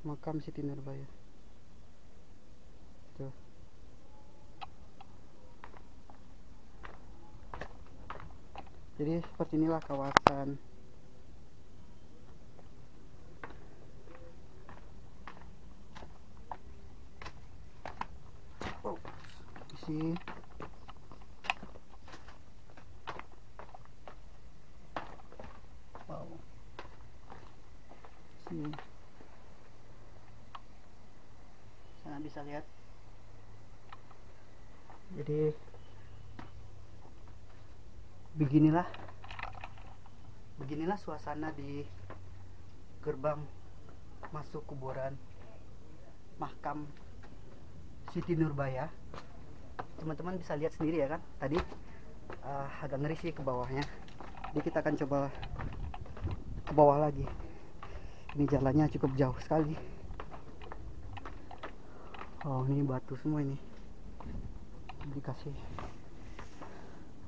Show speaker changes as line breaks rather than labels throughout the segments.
makam Siti Nurbaya. Tuh. Jadi seperti inilah kawasan isi. Wow. Sini. Sana bisa lihat. Jadi beginilah suasana di gerbang masuk kuburan makam Siti Nurbaya. Teman-teman bisa lihat sendiri ya kan, tadi agak ngeri sih ke bawahnya. Jadi kita akan coba ke bawah lagi. Ini jalannya cukup jauh sekali. Oh, ini batu semua ini dikasih.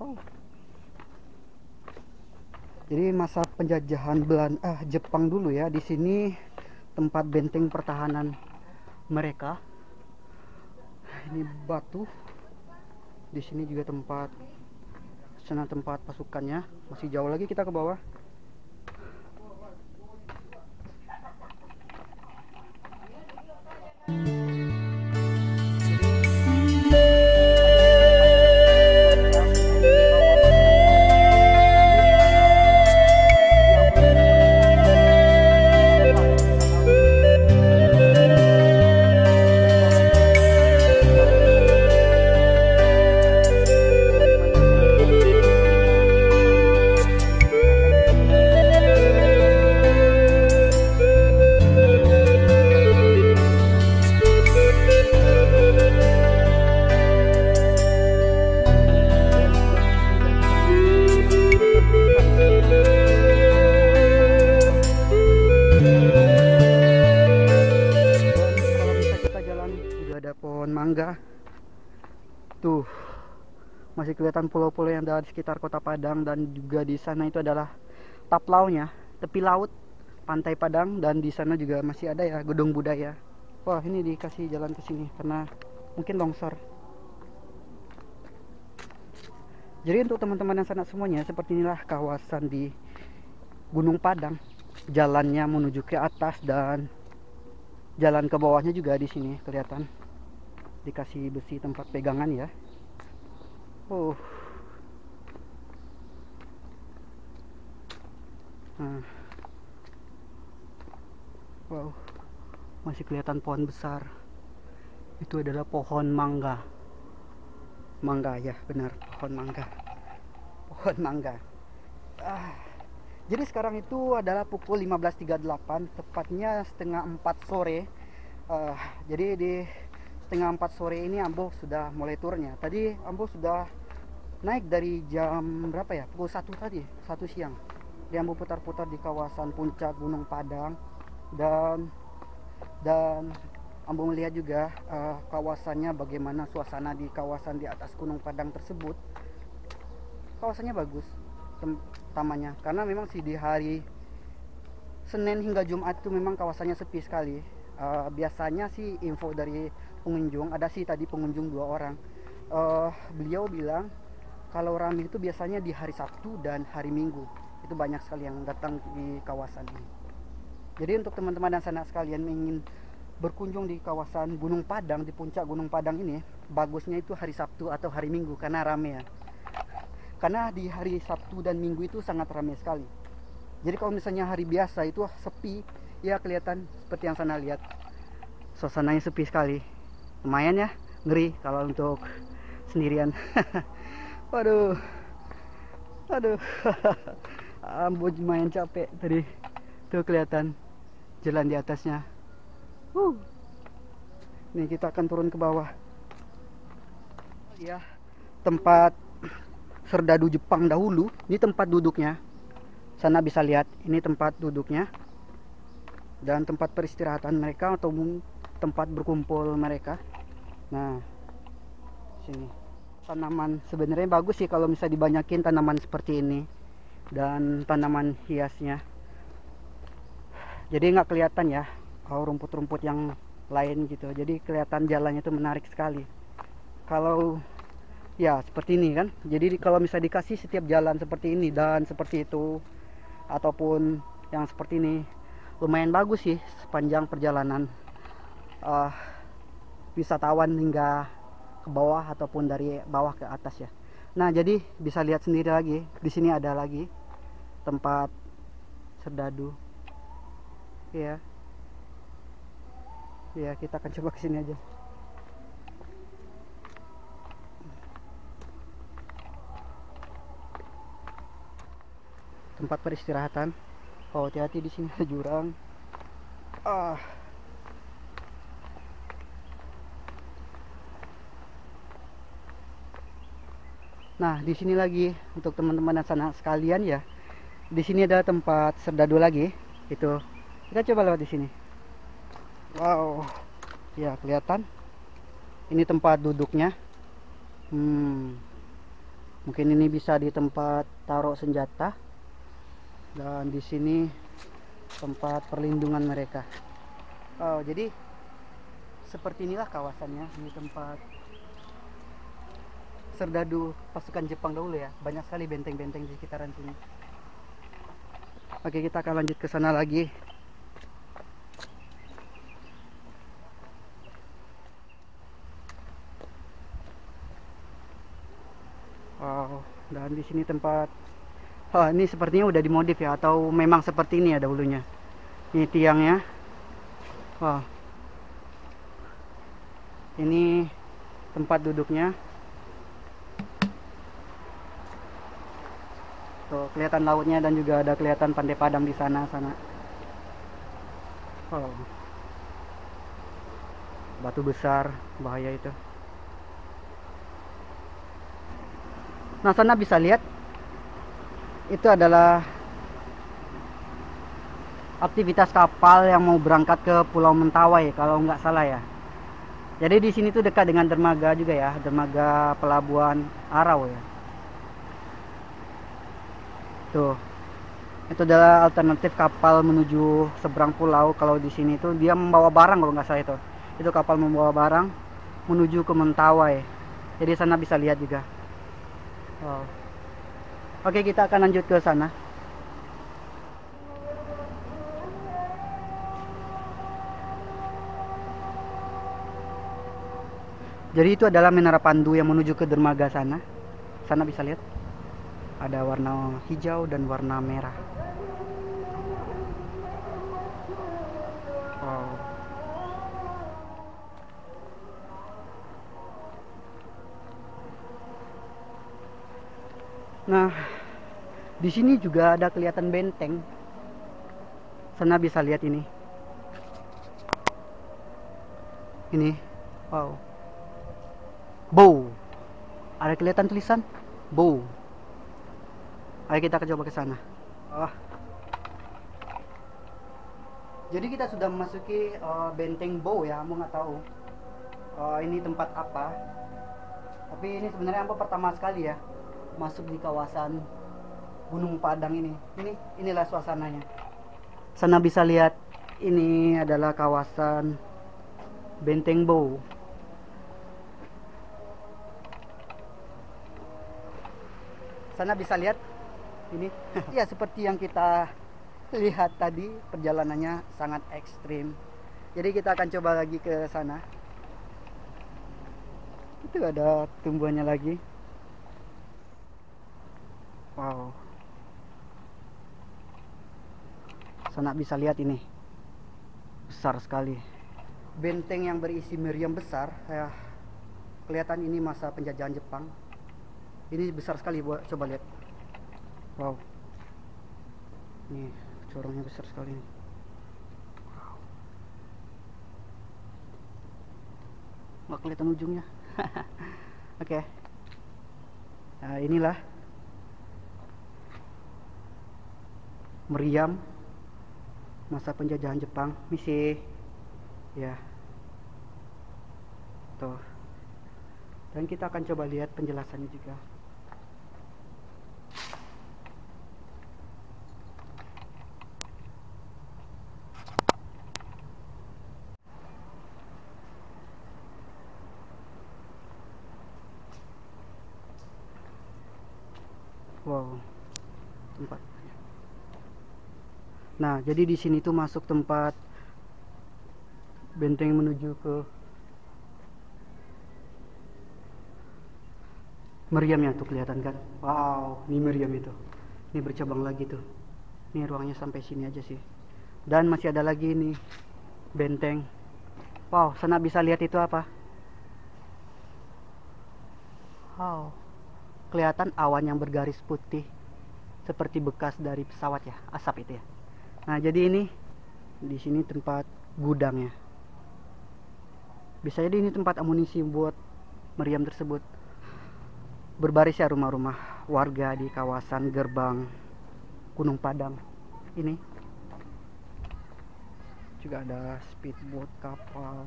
Oh, jadi masa penjajahan Jepang dulu ya. Di sini tempat benteng pertahanan mereka. Ini batu. Di sini juga tempat pasukannya. Masih jauh lagi kita ke bawah. Mangga tuh, masih kelihatan pulau-pulau yang ada di sekitar Kota Padang, dan juga di sana itu adalah taplaunya, tepi laut Pantai Padang, dan di sana juga masih ada ya gedung budaya. Wah, ini dikasih jalan ke sini karena mungkin longsor. Jadi untuk teman-teman yang sana semuanya, seperti inilah kawasan di Gunung Padang. Jalannya menuju ke atas dan jalan ke bawahnya juga di sini kelihatan. Dikasih besi tempat pegangan ya. Wow, masih kelihatan pohon besar. Itu adalah pohon mangga. Mangga ya, benar, pohon mangga. Pohon mangga. Jadi sekarang itu adalah pukul 15.38, tepatnya setengah 4 sore. Jadi di setengah 4 sore ini Ambo sudah mulai turunnya. Tadi Ambo sudah naik dari jam berapa ya? Pukul 1 tadi, 1 siang. Dia Ambo putar-putar di kawasan puncak Gunung Padang, dan Ambo melihat juga kawasannya, bagaimana suasana di kawasan di atas Gunung Padang tersebut. Kawasannya bagus, tamannya, karena memang sih di hari Senin hingga Jumat itu memang kawasannya sepi sekali. Biasanya sih info dari pengunjung, ada sih tadi pengunjung 2 orang, beliau bilang kalau ramai itu biasanya di hari Sabtu dan hari Minggu. Itu banyak sekali yang datang di kawasan ini. Jadi untuk teman-teman dan sanak sekalian ingin berkunjung di kawasan Gunung Padang, di puncak Gunung Padang ini, bagusnya itu hari Sabtu atau hari Minggu karena ramai ya. Karena di hari Sabtu dan Minggu itu sangat ramai sekali. Jadi kalau misalnya hari biasa itu sepi, ya kelihatan seperti yang sana lihat. Suasananya sepi sekali. Lumayan ya, ngeri kalau untuk sendirian. Waduh. Ambo lumayan capek tadi. Tuh kelihatan jalan di atasnya. Nih kita akan turun ke bawah. Ya, tempat serdadu Jepang dahulu. Ini tempat duduknya. Sana bisa lihat, ini tempat duduknya dan tempat peristirahatan mereka atau tempat berkumpul mereka. Nah, sini tanaman sebenarnya bagus sih kalau bisa dibanyakin tanaman seperti ini dan tanaman hiasnya. Jadi nggak kelihatan ya rumput-rumput yang lain gitu. Jadi kelihatan jalannya itu menarik sekali. Kalau ya seperti ini kan. Jadi kalau misalnya dikasih setiap jalan seperti ini dan seperti itu, ataupun yang seperti ini, lumayan bagus sih sepanjang perjalanan uh, wisatawan hingga ke bawah ataupun dari bawah ke atas ya. Nah, jadi bisa lihat sendiri lagi. Di sini ada lagi tempat serdadu. Ya. Ya, kita akan coba ke sini aja. Tempat peristirahatan. Oh, hati-hati, di sini ada jurang. Ah. Nah, di sini lagi untuk teman-teman dan sana sekalian ya. Di sini ada tempat serdadu lagi. Itu. Kita coba lewat di sini. Wow. Ya, kelihatan. Ini tempat duduknya. Mungkin ini bisa di tempat taruh senjata. Dan di sini tempat perlindungan mereka. Oh, jadi seperti inilah kawasannya di tempat serdadu pasukan Jepang dahulu ya. Banyak sekali benteng-benteng di sekitaran sini. Oke, kita akan lanjut ke sana lagi. Wow, dan di sini tempat. Oh, ini sepertinya udah dimodif ya, atau memang seperti ini ya dahulunya. Ini tiangnya. Wow. Ini tempat duduknya. Tuh, kelihatan lautnya dan juga ada kelihatan Pantai Padang di sana. Wow. Batu besar, bahaya itu. Nah, sana bisa lihat itu adalah aktivitas kapal yang mau berangkat ke Pulau Mentawai kalau nggak salah ya. Jadi di sini tuh dekat dengan dermaga juga ya, dermaga pelabuhan Arau ya. Tuh, itu adalah alternatif kapal menuju seberang pulau. Kalau di sini tuh dia membawa barang kalau nggak salah itu. Itu kapal membawa barang menuju ke Mentawai. Jadi sana bisa lihat juga. Wow. Oke, kita akan lanjut ke sana. Jadi itu adalah menara pandu yang menuju ke dermaga sana. Sana bisa lihat. Ada warna hijau dan warna merah. Wow. Nah, di sini juga ada kelihatan benteng. Sana bisa lihat ini. Ini. Wow. Bow. Ada kelihatan tulisan Bow. Ayo kita coba ke sana. Jadi kita sudah memasuki benteng Bow ya. Aku nggak tahu ini tempat apa. Tapi ini sebenarnya aku pertama sekali ya masuk di kawasan Gunung Padang ini. Inilah suasananya. Sana bisa lihat ini adalah kawasan Benteng Bow. Sana bisa lihat ini. Ya, seperti yang kita lihat tadi, perjalanannya sangat ekstrim. Jadi kita akan coba lagi ke sana. Itu ada tumbuhannya lagi. Wow. Sana bisa lihat ini. Besar sekali. Benteng yang berisi meriam besar ya. Kelihatan ini masa penjajahan Jepang. Ini besar sekali, coba lihat. Wow. Nih, corongnya besar sekali nih. Wow. Nggak kelihatan ujungnya. Oke. Nah, inilah meriam masa penjajahan Jepang. Misi ya. Tuh. Dan kita akan coba lihat penjelasannya juga. Wow, tempat. Nah, jadi di sini tuh masuk tempat benteng menuju ke meriamnya tuh, kelihatan kan? Wow, ini meriam itu. Ini bercabang lagi tuh. Ini ruangnya sampai sini aja sih. Dan masih ada lagi nih benteng. Wow, sana bisa lihat itu apa? Wow, kelihatan awan yang bergaris putih seperti bekas dari pesawat ya, asap itu ya. Nah, jadi ini di sini tempat gudangnya. Bisa jadi ini tempat amunisi buat meriam tersebut. Berbaris ya rumah-rumah warga di kawasan gerbang Gunung Padang. Ini juga ada speedboat, kapal.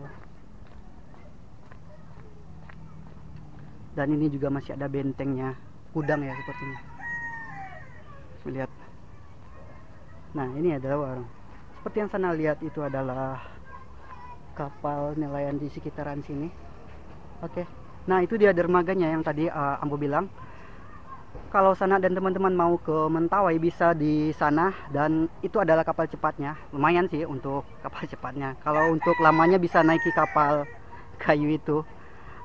Dan ini juga masih ada bentengnya, gudang ya sepertinya. Lihat. Nah, ini adalah warung. Seperti yang sana lihat itu adalah kapal nelayan di sekitaran sini. Oke. Nah, itu dia dermaganya yang tadi Ambo bilang. Kalau sana dan teman-teman mau ke Mentawai bisa di sana, dan itu adalah kapal cepatnya. Lumayan sih untuk kapal cepatnya. Kalau untuk lamanya bisa naiki kapal kayu itu.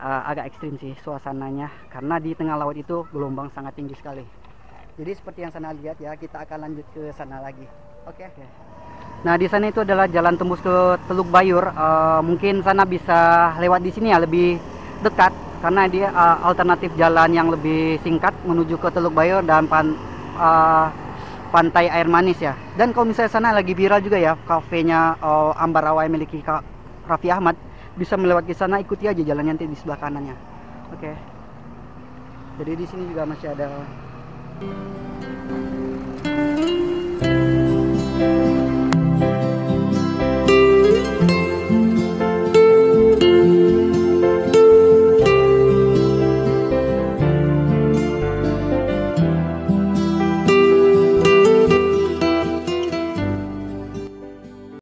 Agak ekstrim sih suasananya karena di tengah laut itu gelombang sangat tinggi sekali. Jadi seperti yang sana lihat ya, kita akan lanjut ke sana lagi. Oke. Nah, di sana itu adalah jalan tembus ke Teluk Bayur. Mungkin sana bisa lewat di sini ya, lebih dekat karena dia alternatif jalan yang lebih singkat menuju ke Teluk Bayur dan pantai air manis ya. Dan kalau misalnya sana lagi viral juga ya, kafenya Ambar Rawa yang miliki Kak Raffi Ahmad, bisa melewati sana, ikuti aja jalannya nanti di sebelah kanannya. Oke. Jadi di sini juga masih ada